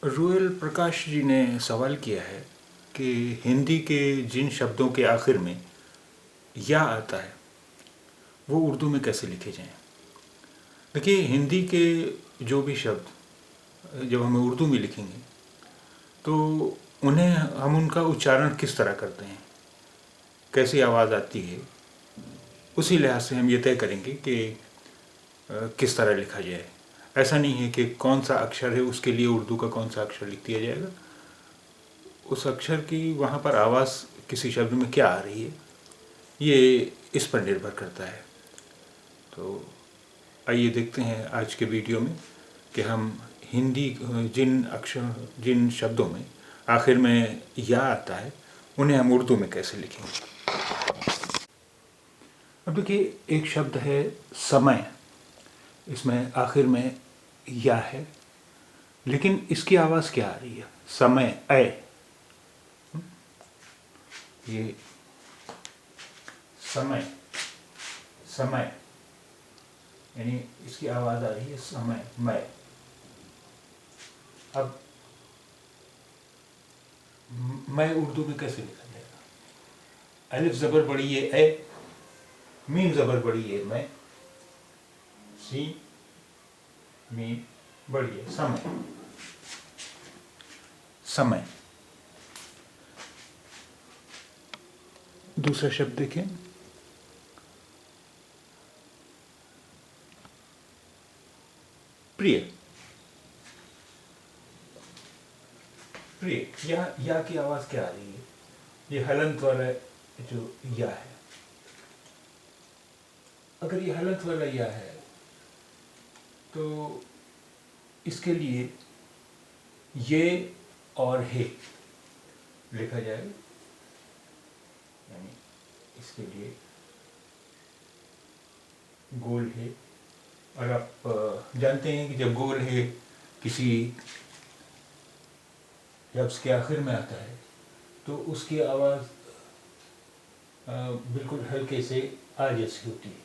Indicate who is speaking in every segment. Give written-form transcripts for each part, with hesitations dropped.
Speaker 1: Royal Prakash ji ने सवाल किया है कि हिंदी के जिन शब्दों के आखिर में या आता है वो उर्दू में कैसे लिखे जाएं। देखिए, हिंदी के जो भी शब्द जब हमें उर्दू में लिखेंगे तो उन्हें हम उनका उच्चारण किस तरह करते हैं, कैसी आवाज़ आती है, उसी लिहाज से हम ये तय करेंगे कि किस तरह लिखा जाए। ऐसा नहीं है कि कौन सा अक्षर है उसके लिए उर्दू का कौन सा अक्षर लिख दिया जाएगा। उस अक्षर की वहाँ पर आवाज़ किसी शब्द में क्या आ रही है, ये इस पर निर्भर करता है। तो आइए देखते हैं आज के वीडियो में कि हम हिंदी जिन शब्दों में आखिर में या आता है उन्हें हम उर्दू में कैसे लिखेंगे। अब देखिए, एक शब्द है समय, इसमें आखिर में या है, लेकिन इसकी आवाज़ क्या आ रही है? समय, ये समय, समय यानी इसकी आवाज़ आ रही है समय, मैं। अब मैं उर्दू में कैसे लिखा जाएगा? अलिफ ज़बर बड़ी है मीम ज़बर बड़ी है मैं, सी मीम बड़ी है समय, समय। दूसरा शब्द देखें, प्रिय। प्रिय, या की आवाज़ क्या आ रही है? ये हलंत वाला जो या है। अगर ये हलंत वाला या है तो इसके लिए ये और हे लिखा जाएगा। यानी इसके लिए गोल है, और आप जानते हैं कि जब गोल है किसी लफ्ज़ के आखिर में आता है तो उसकी आवाज़ बिल्कुल हल्के से आ जैसी होती है।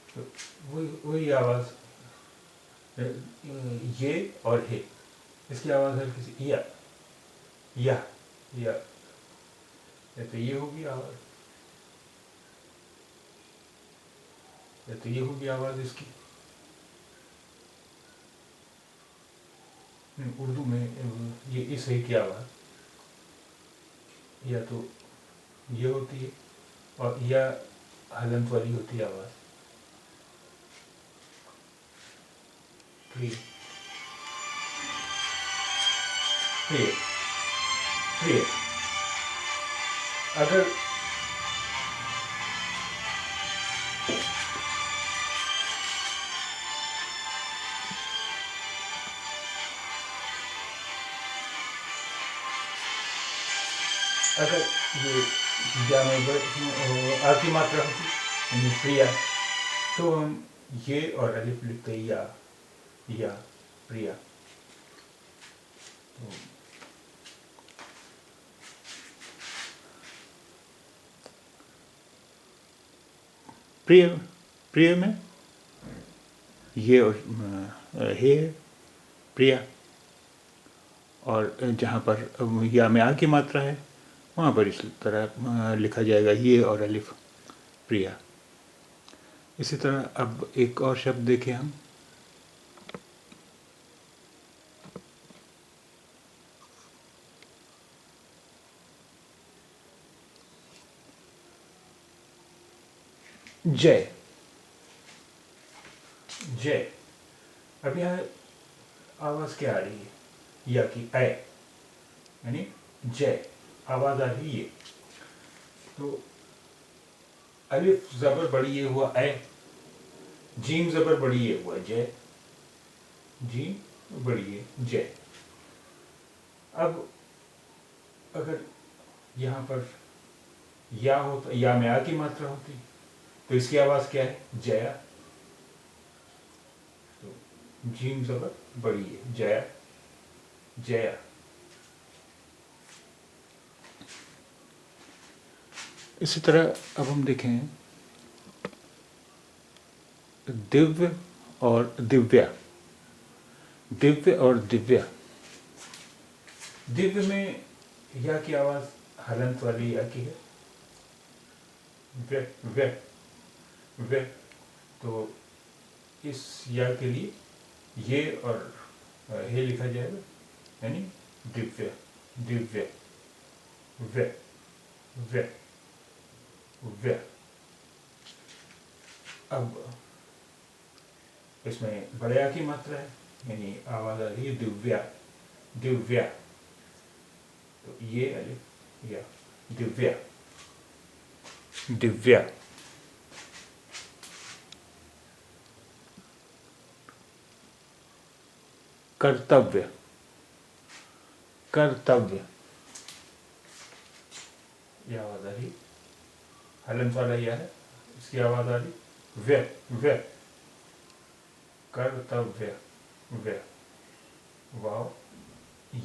Speaker 1: तो वही आवाज़ ये और हे, इसकी आवाज़ हल्की सी या तो ये होगी आवाज़, या तो ये होगी आवाज़ इसकी। उर्दू में ये इस है की आवाज़ या तो ये होती है और या हलंत वाली होती है आवाज़। प्रिय, प्रिय, प्रिय। अगर ये या में आ की मात्रा होती यानी प्रिया, तो हम ये और अलिफ लिखते या प्रिया। तो प्रिय, प्रिय में ये और हे प्रिया, और जहाँ पर या में आ की मात्रा है वहाँ पर इस तरह लिखा जाएगा ये और अलिफ प्रिया। इसी तरह अब एक और शब्द देखें हम, जय। जय, अब यहाँ आवाज़ क्या आ रही है? या की यानी जय, आवाज़ आ रही है। तो अलिफ ज़बर बड़ी ये हुआ जीम ज़बर बड़ी ये हुआ जय, जीम बड़ी ये जय। अब अगर यहाँ पर या होता, या में आ की मात्रा होती तो इसकी आवाज़ क्या है? जया। तो जीम ज़बर बड़ी है जया, जया। इसी तरह अब हम देखें दिव्य और दिव्या, दिव्य और दिव्या। दिव्य में या की आवाज हलंत वाली या की है, वे वे वे। तो इस या के लिए ये और हे लिखा जाएगा, यानी दिव्य दिव्य वे वे वे। अब इसमें बड़े आ की मात्रा है, यानी आवाज आ रही है दिव्या दिव्या। तो ये अलिफ या दिव्या दिव्या। कर्तव्य कर्तव्य, ये आवाज आ रही हलंत वाला यह है, इसकी आवाज आ रही व्य व्य। कर्तव्य व्य, वाव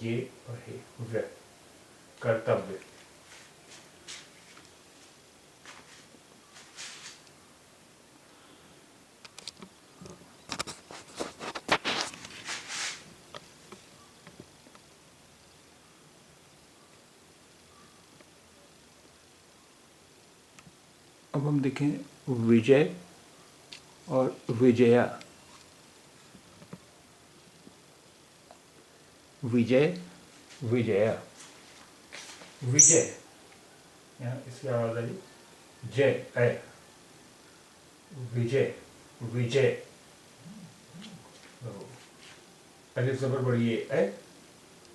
Speaker 1: ये और हे व्य कर्तव्य। अब हम देखें विजय और विजया। विजय विजया विजय, यहाँ इसकी आवाज आ रही जय ऐ विजय विजय। अलिफ जबर बड़ी है ऐ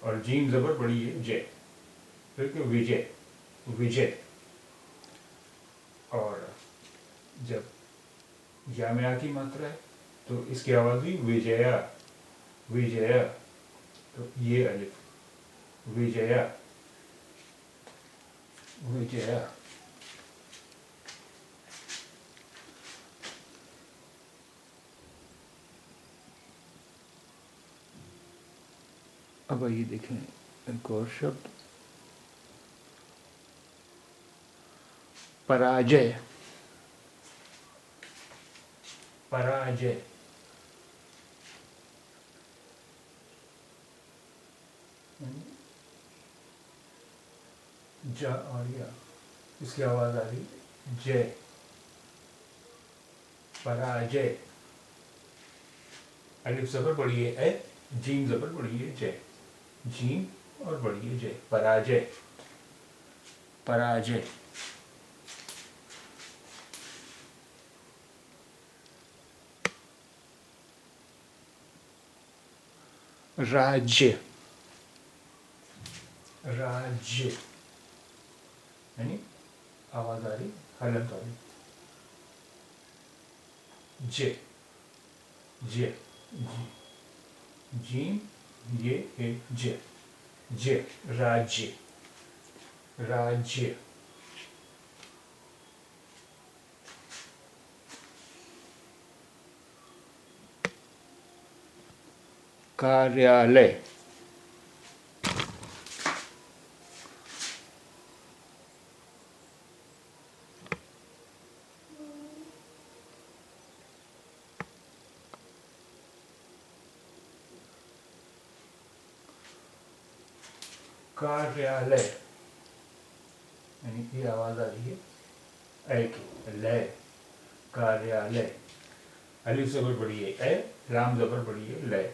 Speaker 1: और जीम जबर बड़ी है जय, फिर विजय विजय। और जब या में आ की मात्रा है तो इसकी आवाज भी विजया विजया। तो ये अलिफ विजया विजया। अब आइए देखें एक और शब्द पराजय पराजय। ज और या, इसकी आवाज आ रही जय पराजय। अलिफ जबर बड़ी है ए, जीम जबर बड़ी है जय, जीम और बड़ी है जय पराजय पराजय। राज्य राज्य, यानी आवाज आ रही हलंत वाली जे जे जी जीम ये है जे जे राज्य राज्य। कार्यालय कार्यालय, यानी ये आवाज आ रही है ऐ की लय कार्यालय। अलिफ जबर बड़ी है ऐ, लाम जबर बड़ी है लय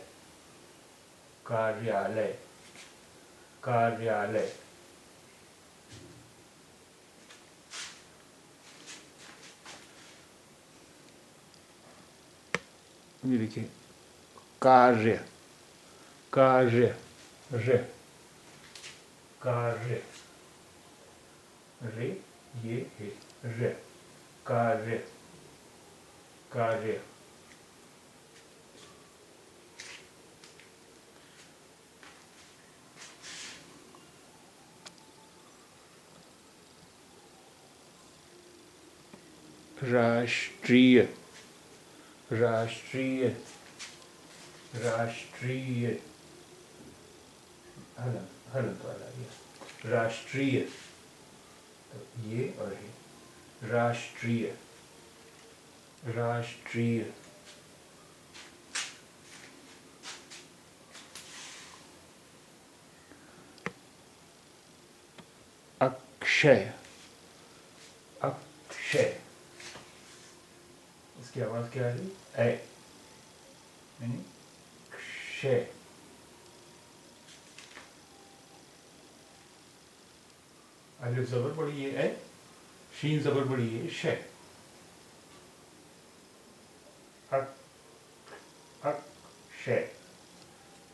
Speaker 1: कार्यालय कार्यालय। ये देखिए कार्य कार्य रे कार्य रे ये है रे कार्य कार्य। राष्ट्रीय राष्ट्रीय राष्ट्रीय, हलंत वाला ये राष्ट्रीय। तो ये और ये राष्ट्रीय राष्ट्रीय। क्षय, अक्षय। इसकी आवाज क्या आ रही? ए, यानी क्षय। अलिफ जबर बड़ी है ए, शीन जबर बड़ी है शय। अक्षय,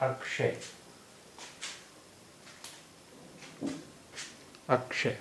Speaker 1: अक्षय, अक्षय।